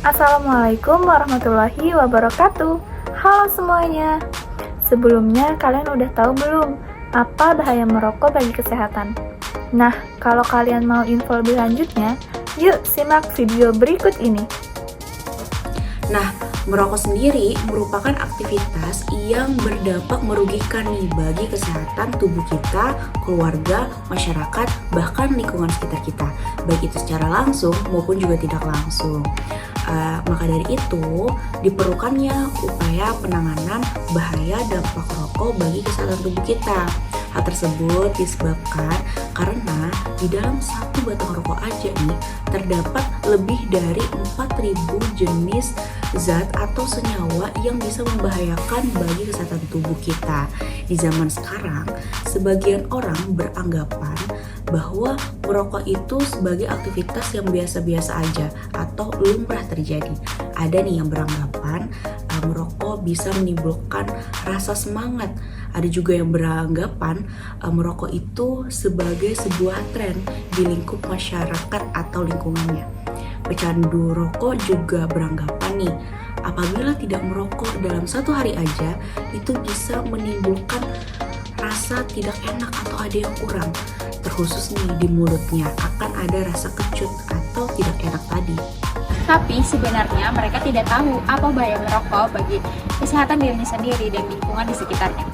Assalamualaikum warahmatullahi wabarakatuh. Halo semuanya. Sebelumnya kalian udah tahu belum apa bahaya merokok bagi kesehatan? Nah, kalau kalian mau info lebih lanjutnya, yuk simak video berikut ini. Nah, merokok sendiri merupakan aktivitas yang berdampak merugikan nih bagi kesehatan tubuh kita, keluarga, masyarakat, bahkan lingkungan sekitar kita, baik itu secara langsung maupun juga tidak langsung. Maka dari itu, diperlukannya upaya penanganan bahaya dampak rokok bagi kesehatan tubuh kita. Hal tersebut disebabkan karena di dalam satu batang rokok aja nih terdapat lebih dari 4.000 jenis zat atau senyawa yang bisa membahayakan bagi kesehatan tubuh kita. Di zaman sekarang, sebagian orang beranggapan bahwa merokok itu sebagai aktivitas yang biasa-biasa aja atau lumrah terjadi. Ada nih yang beranggapan merokok bisa menimbulkan rasa semangat. Ada juga yang beranggapan merokok itu sebagai sebuah tren di lingkup masyarakat atau lingkungannya. Pecandu rokok juga beranggapan nih, apabila tidak merokok dalam satu hari aja, itu bisa menimbulkan rasa tidak enak atau ada yang kurang. Terkhusus nih di mulutnya akan ada rasa kecut atau tidak enak tadi. Tapi sebenarnya mereka tidak tahu apa bahaya merokok bagi kesehatan dirinya sendiri dan lingkungan di sekitarnya.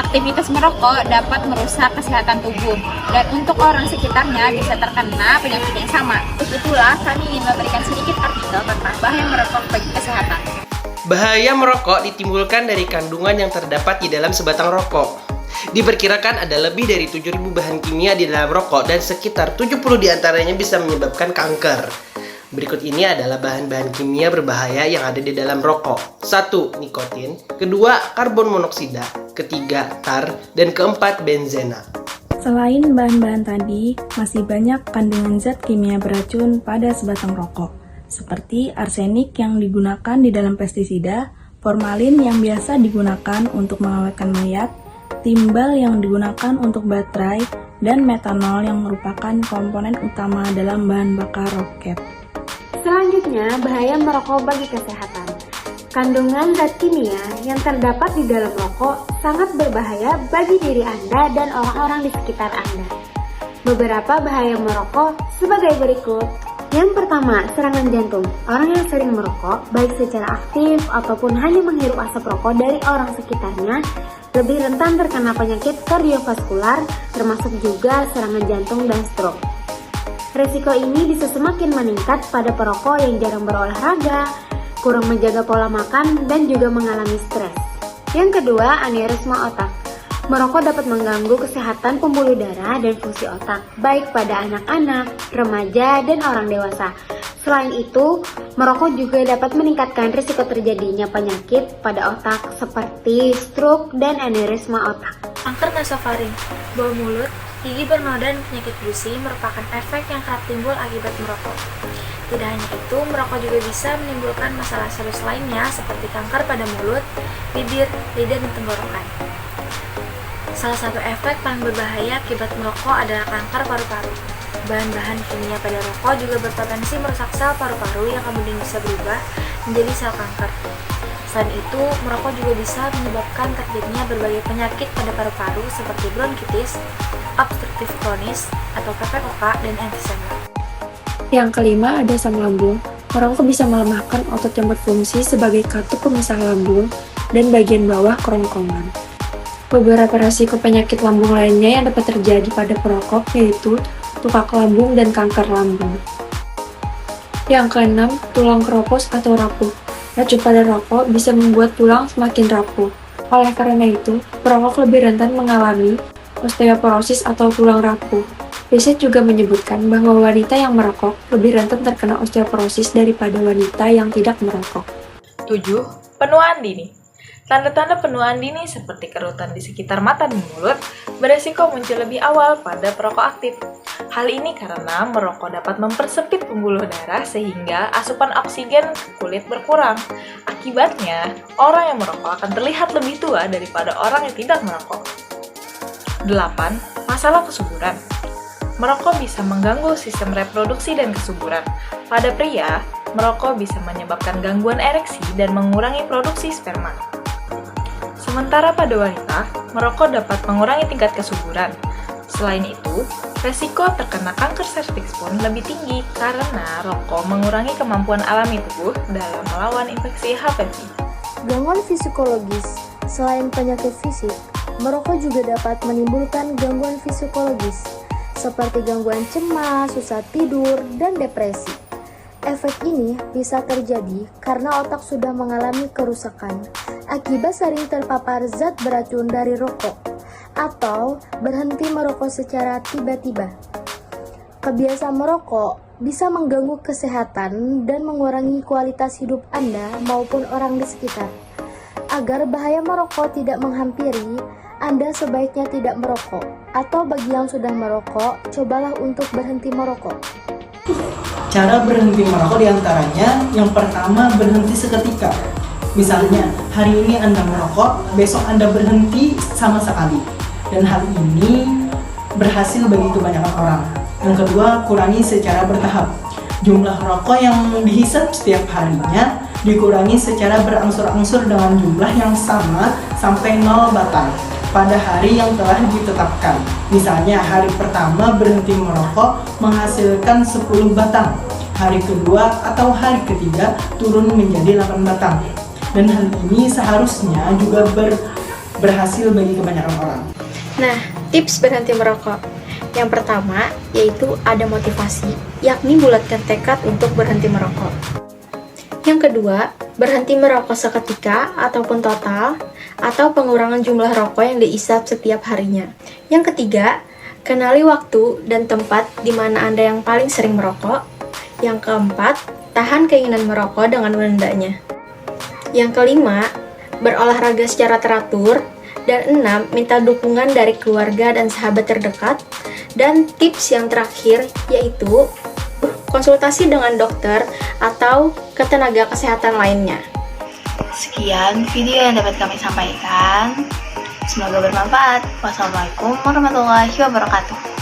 Aktivitas merokok dapat merusak kesehatan tubuh dan untuk orang sekitarnya bisa terkena penyakit yang sama. Untuk itulah kami ingin memberikan sedikit artikel tentang bahaya merokok bagi kesehatan. Bahaya merokok ditimbulkan dari kandungan yang terdapat di dalam sebatang rokok. Diperkirakan ada lebih dari 7.000 bahan kimia di dalam rokok dan sekitar 70 diantaranya bisa menyebabkan kanker. Berikut ini adalah bahan-bahan kimia berbahaya yang ada di dalam rokok. 1. Nikotin. 2. Karbon monoksida. 3. Tar. Dan 4. benzena. Selain bahan-bahan tadi, masih banyak kandungan zat kimia beracun pada sebatang rokok, seperti arsenik yang digunakan di dalam pestisida, formalin yang biasa digunakan untuk mengawetkan mayat, timbal yang digunakan untuk baterai, dan metanol yang merupakan komponen utama dalam bahan bakar roket. Selanjutnya, bahaya merokok bagi kesehatan. Kandungan zat kimia yang terdapat di dalam rokok sangat berbahaya bagi diri Anda dan orang-orang di sekitar Anda. Beberapa bahaya merokok sebagai berikut. Yang pertama, serangan jantung. Orang yang sering merokok, baik secara aktif ataupun hanya menghirup asap rokok dari orang sekitarnya, lebih rentan terkena penyakit kardiovaskular, termasuk juga serangan jantung dan stroke. Risiko ini bisa semakin meningkat pada perokok yang jarang berolahraga, kurang menjaga pola makan, dan juga mengalami stres. Yang kedua, aneurisma otak. Merokok dapat mengganggu kesehatan pembuluh darah dan fungsi otak, baik pada anak-anak, remaja, dan orang dewasa. Selain itu, merokok juga dapat meningkatkan risiko terjadinya penyakit pada otak seperti stroke dan aneurisma otak. Kanker nasofaring, bau mulut, gigi bernoda dan penyakit gusi merupakan efek yang kerap timbul akibat merokok. Tidak hanya itu, merokok juga bisa menimbulkan masalah serius lainnya seperti kanker pada mulut, bibir, lidah, dan tenggorokan. Salah satu efek paling berbahaya akibat merokok adalah kanker paru-paru. Bahan-bahan kimia pada rokok juga berpotensi merusak sel paru-paru yang kemudian bisa berubah menjadi sel kanker. Selain itu, merokok juga bisa menyebabkan terjadinya berbagai penyakit pada paru-paru seperti bronkitis, obstruktif kronis, atau PPOK, dan emfisema. Yang kelima ada asam lambung. Merokok bisa melemahkan otot yang berfungsi sebagai katup pemisah lambung dan bagian bawah kerongkongan. Beberapa resiko penyakit lambung lainnya yang dapat terjadi pada perokok yaitu tukak lambung dan kanker lambung. Yang keenam, tulang keropos atau rapuh. Racun pada rokok bisa membuat tulang semakin rapuh. Oleh karena itu, perokok lebih rentan mengalami osteoporosis atau tulang rapuh. Riset juga menyebutkan bahwa wanita yang merokok lebih rentan terkena osteoporosis daripada wanita yang tidak merokok. 7. Penuaan dini. Tanda-tanda penuaan dini seperti kerutan di sekitar mata dan mulut beresiko muncul lebih awal pada perokok aktif. Hal ini karena merokok dapat mempersempit pembuluh darah sehingga asupan oksigen ke kulit berkurang. Akibatnya, orang yang merokok akan terlihat lebih tua daripada orang yang tidak merokok. 8. Masalah kesuburan. Merokok bisa mengganggu sistem reproduksi dan kesuburan. Pada pria, merokok bisa menyebabkan gangguan ereksi dan mengurangi produksi sperma. Sementara pada wanita, merokok dapat mengurangi tingkat kesuburan. Selain itu, resiko terkena kanker serviks pun lebih tinggi karena rokok mengurangi kemampuan alami tubuh dalam melawan infeksi HPV. Gangguan psikologis. Selain penyakit fisik, merokok juga dapat menimbulkan gangguan psikologis seperti gangguan cemas, susah tidur, dan depresi. Efek ini bisa terjadi karena otak sudah mengalami kerusakan akibat sering terpapar zat beracun dari rokok atau berhenti merokok secara tiba-tiba. Kebiasaan merokok bisa mengganggu kesehatan dan mengurangi kualitas hidup Anda maupun orang di sekitar. Agar bahaya merokok tidak menghampiri, Anda sebaiknya tidak merokok, atau bagi yang sudah merokok, cobalah untuk berhenti merokok. Cara berhenti merokok diantaranya, yang pertama berhenti seketika. Misalnya, hari ini Anda merokok, besok Anda berhenti sama sekali. Dan hal ini berhasil bagi kebanyakan orang. Yang kedua, kurangi secara bertahap. Jumlah rokok yang dihisap setiap harinya dikurangi secara berangsur-angsur dengan jumlah yang sama sampai 0 batang pada hari yang telah ditetapkan. Misalnya, hari pertama berhenti merokok menghasilkan 10 batang. Hari kedua atau hari ketiga turun menjadi 8 batang. Dan hal ini seharusnya juga berhasil bagi kebanyakan orang. Nah, tips berhenti merokok. Yang pertama, yaitu ada motivasi, yakni bulatkan tekad untuk berhenti merokok. Yang kedua, berhenti merokok seketika ataupun total, atau pengurangan jumlah rokok yang diisap setiap harinya. Yang ketiga, kenali waktu dan tempat di mana Anda yang paling sering merokok. Yang keempat, tahan keinginan merokok dengan menundanya. Yang kelima, berolahraga secara teratur. Dan 6, minta dukungan dari keluarga dan sahabat terdekat. Dan tips yang terakhir yaitu konsultasi dengan dokter atau ke tenaga kesehatan lainnya. Sekian video yang dapat kami sampaikan. Semoga bermanfaat. Wassalamualaikum warahmatullahi wabarakatuh.